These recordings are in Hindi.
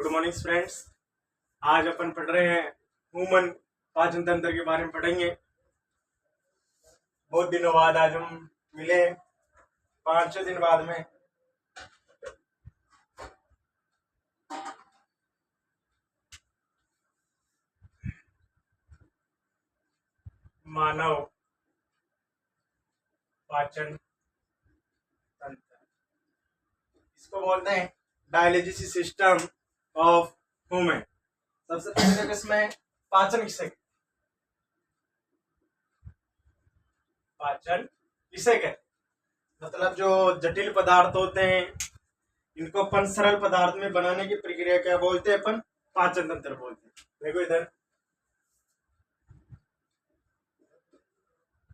Good morning friends. आज अपन पढ़ रहे हैं ह्यूमन पाचन तंत्र के बारे में पढ़ेंगे। बहुत दिनों बाद आज हम मिले, 5-6 दिन बाद में। मानव पाचन तंत्र, इसको बोलते हैं डायजेस्टिव सिस्टम ऑफ ह्यूमन। सबसे पहले इसमें पाचन किसे कहते हैं? मतलब जो जटिल पदार्थ होते हैं इनको अपन सरल पदार्थ में बनाने की प्रक्रिया क्या बोलते हैं? अपन पाचन तंत्र बोलते हैं। देखो इधर,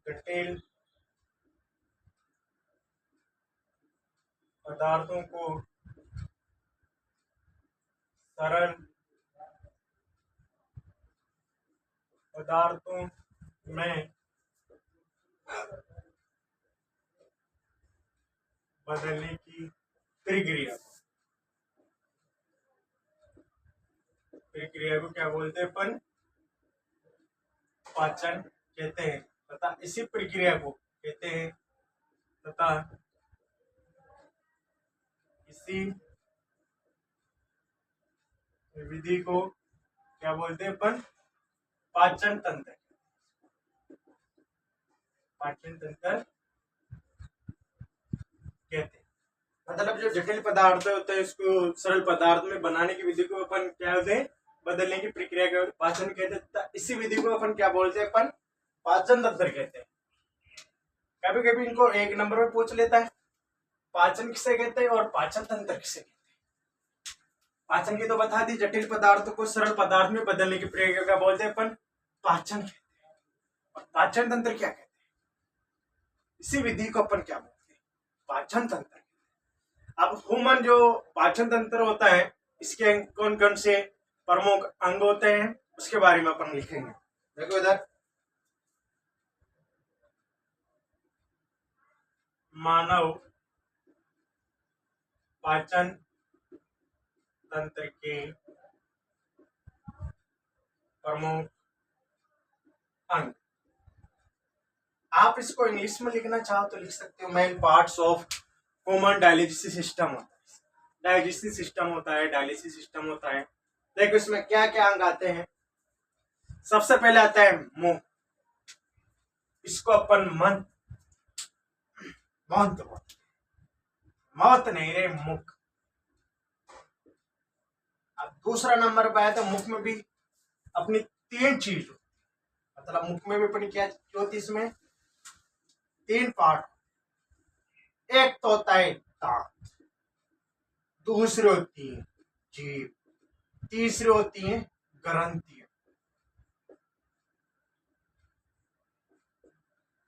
जटिल पदार्थों को सरल पदार्थों में बदलने की प्रक्रिया को क्या बोलते हैं? अपन पाचन कहते हैं। तथा इसी प्रक्रिया को कहते हैं तथा इसी विधि को क्या बोलते हैं? अपन पाचन तंत्र कहते हैं। मतलब जो जटिल पदार्थ होते हैं इसको सरल पदार्थ में बनाने की विधि को अपन क्या बोलते हैं? बदलने की प्रक्रिया को पाचन कहते हैं। इसी विधि को अपन क्या बोलते हैं? अपन पाचन तंत्र कहते हैं। कभी कभी इनको एक नंबर में पूछ लेता है, पाचन किसे कहते हैं और पाचन तंत्र किसे कहते हैं। पाचन की तो बता दी, जटिल पदार्थों को सरल पदार्थ में बदलने की प्रक्रिया क्या बोलते हैं? अपन पाचन कहते हैं। और पाचन तंत्र क्या कहते हैं? इसी विधि को अपन क्या बोलते हैं? पाचन तंत्र। अब ह्यूमन जो पाचन तंत्र होता है इसके कौन कौन से प्रमुख अंग होते हैं उसके बारे में अपन लिखेंगे। देखो इधर, मानव पाचन तंत्र के प्रमुख अंग। आप इसको इंग्लिश में लिखना चाहो तो लिख सकते हो। Main parts of human digestive system होता है। डाइजेस्टिव सिस्टम होता है, डायलिसिस सिस्टम होता है। देखो इसमें क्या क्या अंग आते हैं। सबसे पहले आता है मुंह। इसको अपन मौत नहीं रे, मुख। अब दूसरा नंबर पे आया तो मुख में भी अपनी 3 चीज, मतलब मुख में भी अपनी क्या होती है? इसमें 3 पार्ट। एक तो होता है दांत, दूसरी होती है जीभ, तीसरी होती है ग्रंथियां।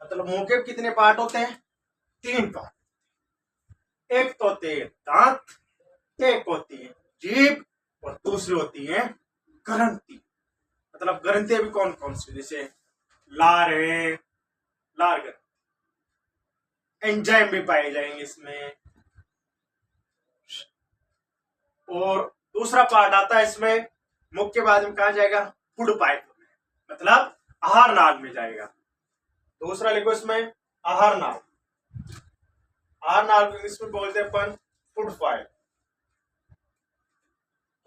मतलब मुंह के कितने पार्ट होते हैं? 3 पार्ट। एक तो होते हैं दांत, एक होती है जीभ और दूसरी होती है ग्रंथि। मतलब ग्रंथियां भी कौन कौन सी? जैसे लार है, लार ग्रंथि। एंजाइम भी पाए जाएंगे इसमें। और दूसरा पार्ट आता है इसमें मुख के बाद में कहा जाएगा? फूड पाइप में, मतलब आहार नाल में जाएगा। दूसरा लिखो इसमें आहार नाल। आहार नाल को इंग्लिश में बोलते हैं अपन फूड पाइप।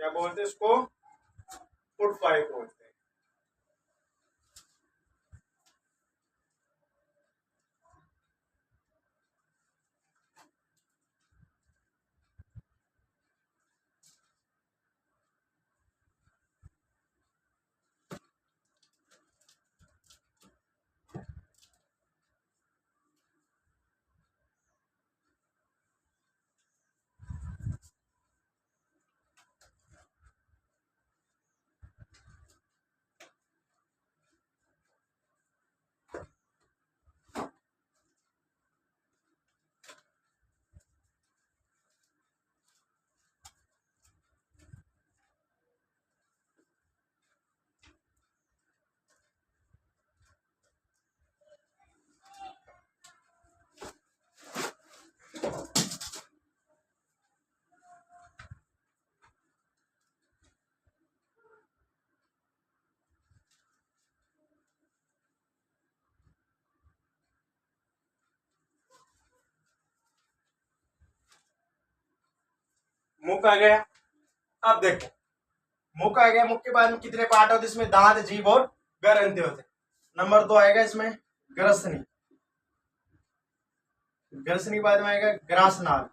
क्या बोलते हैं इसको? फूड पाइप बोलते हैं। मुख आ गया। अब देखो मुख आ गया, मुख के बाद में कितने पार्ट होते हैं इसमें? दांत, जीभ और ग्रंथि होते हैं। नंबर 2 आएगा इसमें ग्रसनी, ग्रसनी बाद में आएगा ग्रासनाल,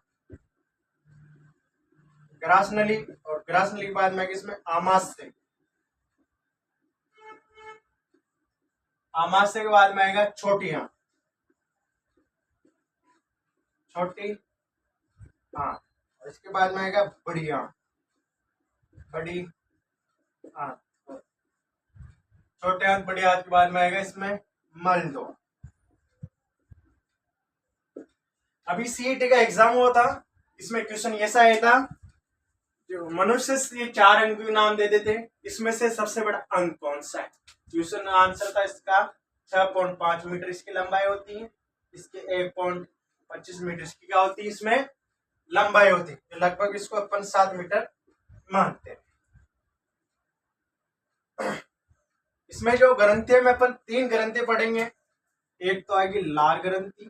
ग्रासनली, और ग्रासनली के बाद में आएगा इसमें आमाशय, आमाशय के बाद में आएगा छोटी आंत, छोटी आंत, और इसके बाद में आएगा बड़ी आंत, बड़ी आंत, छोटे आंत बड़ी आंत के बाद में आएगा इसमें मलदो। अभी सीईटी का एग्जाम हुआ था, इसमें क्वेश्चन ऐसा आया था, जो मनुष्य से 4 अंग के नाम दे देते, इसमें से सबसे बड़ा अंग कौन सा है? क्वेश्चन आंसर था इसका 6.5 मीटर इसकी लंबाई होती है, इसके 1.25 मीटर इसकी क्या होती है इसमें लंबाई होती है, लगभग इसको अपन 7 मीटर मानते हैं। इसमें जो ग्रंथि में अपन 3 ग्रंथि पढ़ेंगे, एक तो आएगी लार ग्रंथि,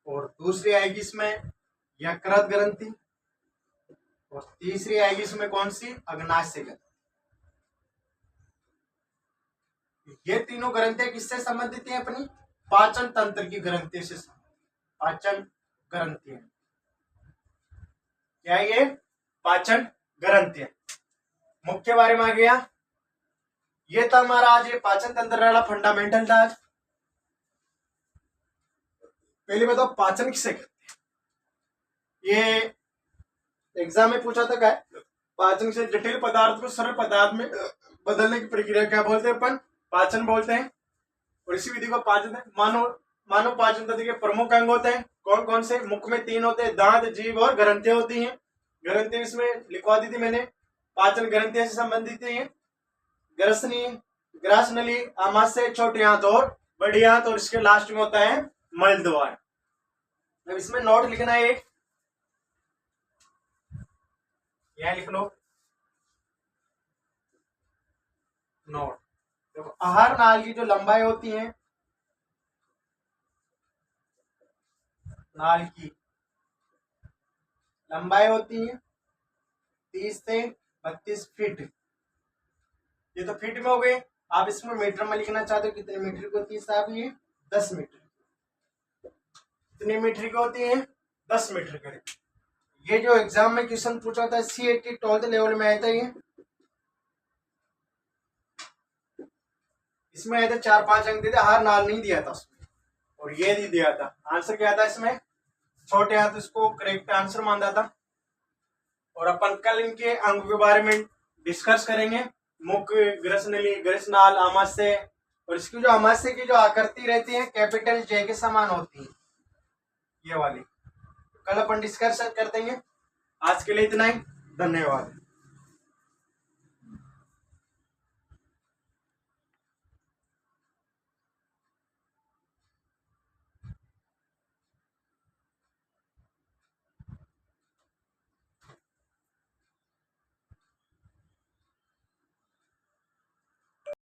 और दूसरी आएगी इसमें यकृत ग्रंथि, और तीसरी आएगी इसमें कौन सी? अग्नाशय ग्रंथि। ये तीनों ग्रंथि किससे संबंधित है? अपनी पाचन तंत्र की ग्रंथि से, पाचन ग्रंथि। क्या है ये? पाचन ग्रंथि। मुख्य के बारे में आ गया, ये था हमारा आज ये पाचन तंत्र वाला फंडामेंटल था। आज पहले बताओ पाचन किसे कहते हैं? ये एग्जाम में पूछा था क्या? पाचन से जटिल पदार्थ को सरल पदार्थ में बदलने की प्रक्रिया क्या बोलते हैं? अपन पाचन बोलते हैं। और इसी विधि को पाचन मानव पाचन तंत्र के प्रमुख अंग होते हैं। कौन कौन से? मुख में 3 होते हैं, दांत, जीभ और ग्रंथि होती हैं। ग्रंथि इसमें लिखवा दी थी मैंने, पाचन ग्रंथि से संबंधित है। ग्रसनी, ग्रासनली, आमाशय, छोटी आंत और बड़ी आंत, और इसके लास्ट में होता है मलद्वार। अब इसमें नोट लिखना है, एक यहां लिख लो नोट। देखो आहार नाल की जो लंबाई होती है, नाल की लंबाई होती है 30 से 32 फीट। ये तो फीट में हो गए। आप इसमें मीटर में लिखना चाहते हो कितने मीटर की होती है साहब? ये 10 मीटर। कितने मीटर की होती है? 10 मीटर की। ये जो एग्जाम में क्वेश्चन पूछा था सीईटी 12th लेवल में आया था, ये इसमें आया था 4-5 अंक दिए थे, हार नाल नहीं दिया था उसमें, और ये नहीं दिया था। आंसर क्या था इसमें? छोटे हाथ, इसको करेक्ट आंसर माना था। और अपन कल इनके अंगों के बारे में डिस्कस करेंगे, मुख, ग्रसनली, ग्रसनाल, आमाशय, और इसकी जो आमाशय की जो आकृति रहती है कैपिटल जे के समान होती है, ये वाली। कल अपन डिस्कस कर देंगे। आज के लिए इतना ही, धन्यवाद।